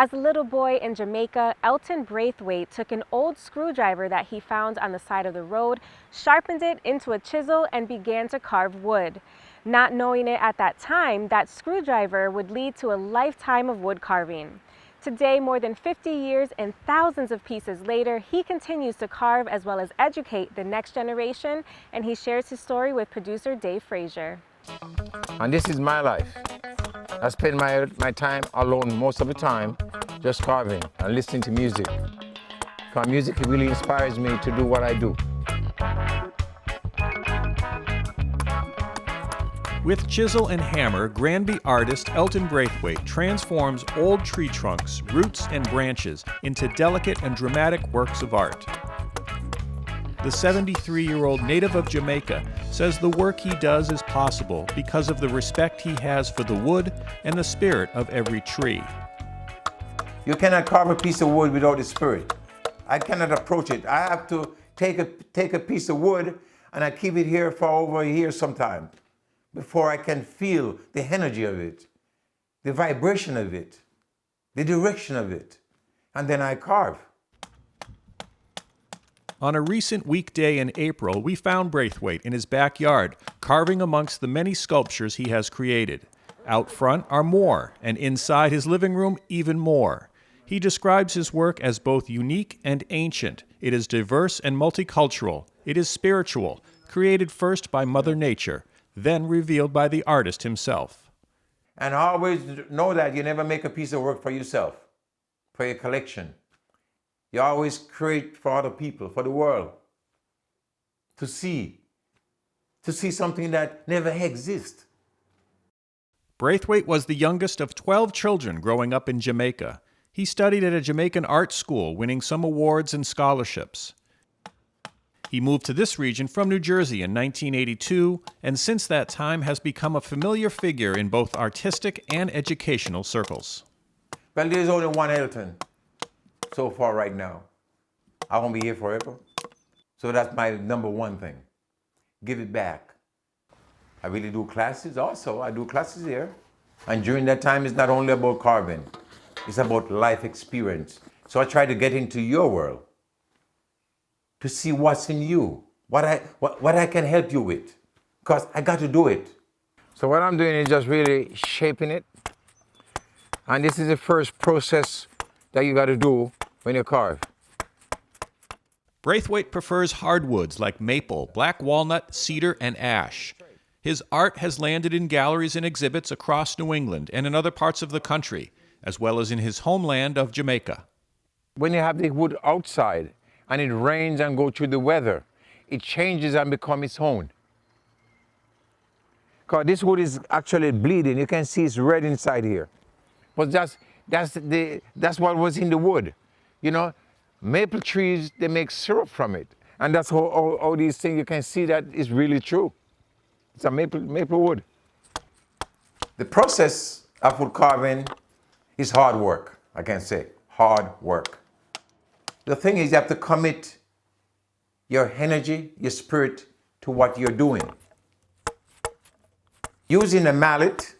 As a little boy in Jamaica, Elton Braithwaite took an old screwdriver that he found on the side of the road, sharpened it into a chisel, and began to carve wood. Not knowing it at that time, that screwdriver would lead to a lifetime of wood carving. Today, more than 50 years and thousands of pieces later, he continues to carve as well as educate the next generation, and he shares his story with producer Dave Fraser. And this is my life. I spend my time alone most of the time, just carving and listening to music. Because music really inspires me to do what I do. With chisel and hammer, Granby artist Elton Braithwaite transforms old tree trunks, roots, and branches into delicate and dramatic works of art. The 73-year-old native of Jamaica says the work he does is possible because of the respect he has for the wood and the spirit of every tree. You cannot carve a piece of wood without the spirit. I cannot approach it. I have to take a piece of wood and I keep it here for over a year sometime before I can feel the energy of it, the vibration of it, the direction of it, and then I carve. On a recent weekday in April, we found Braithwaite in his backyard, carving amongst the many sculptures he has created. Out front are more, and inside his living room, even more. He describes his work as both unique and ancient. It is diverse and multicultural. It is spiritual, created first by Mother Nature, then revealed by the artist himself. And always know that you never make a piece of work for yourself, for your collection. You always create for other people, for the world, to see something that never exists. Braithwaite was the youngest of 12 children growing up in Jamaica. He studied at a Jamaican art school, winning some awards and scholarships. He moved to this region from New Jersey in 1982, and since that time has become a familiar figure in both artistic and educational circles. Well, there's only one Elton so far right now. I won't be here forever. So that's my number one thing. Give it back. I really do classes also. I do classes here. And during that time, it's not only about carving. It's about life experience. So I try to get into your world to see what's in you, what I can help you with. Because I got to do it. So what I'm doing is just really shaping it. And this is the first process that you got to do when you carve. Braithwaite prefers hardwoods like maple, black walnut, cedar, and ash. His art has landed in galleries and exhibits across New England and in other parts of the country, as well as in his homeland of Jamaica. When you have the wood outside and it rains and goes through the weather, it changes and becomes its own. Because this wood is actually bleeding. You can see it's red inside here. But that's what was in the wood. You know, maple trees, they make syrup from it. And that's how all these things, you can see that is really true. It's a maple wood. The process of wood carving is hard work, I can say, hard work. The thing is you have to commit your energy, your spirit to what you're doing. Using a mallet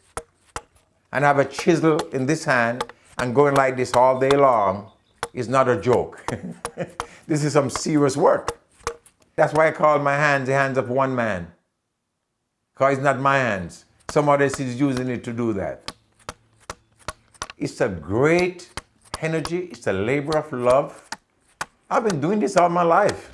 and have a chisel in this hand and going like this all day long is not a joke. This is some serious work. That's why I call my hands the hands of one man. Because it's not my hands. Somebody else is using it to do that. It's a great energy. It's a labor of love. I've been doing this all my life.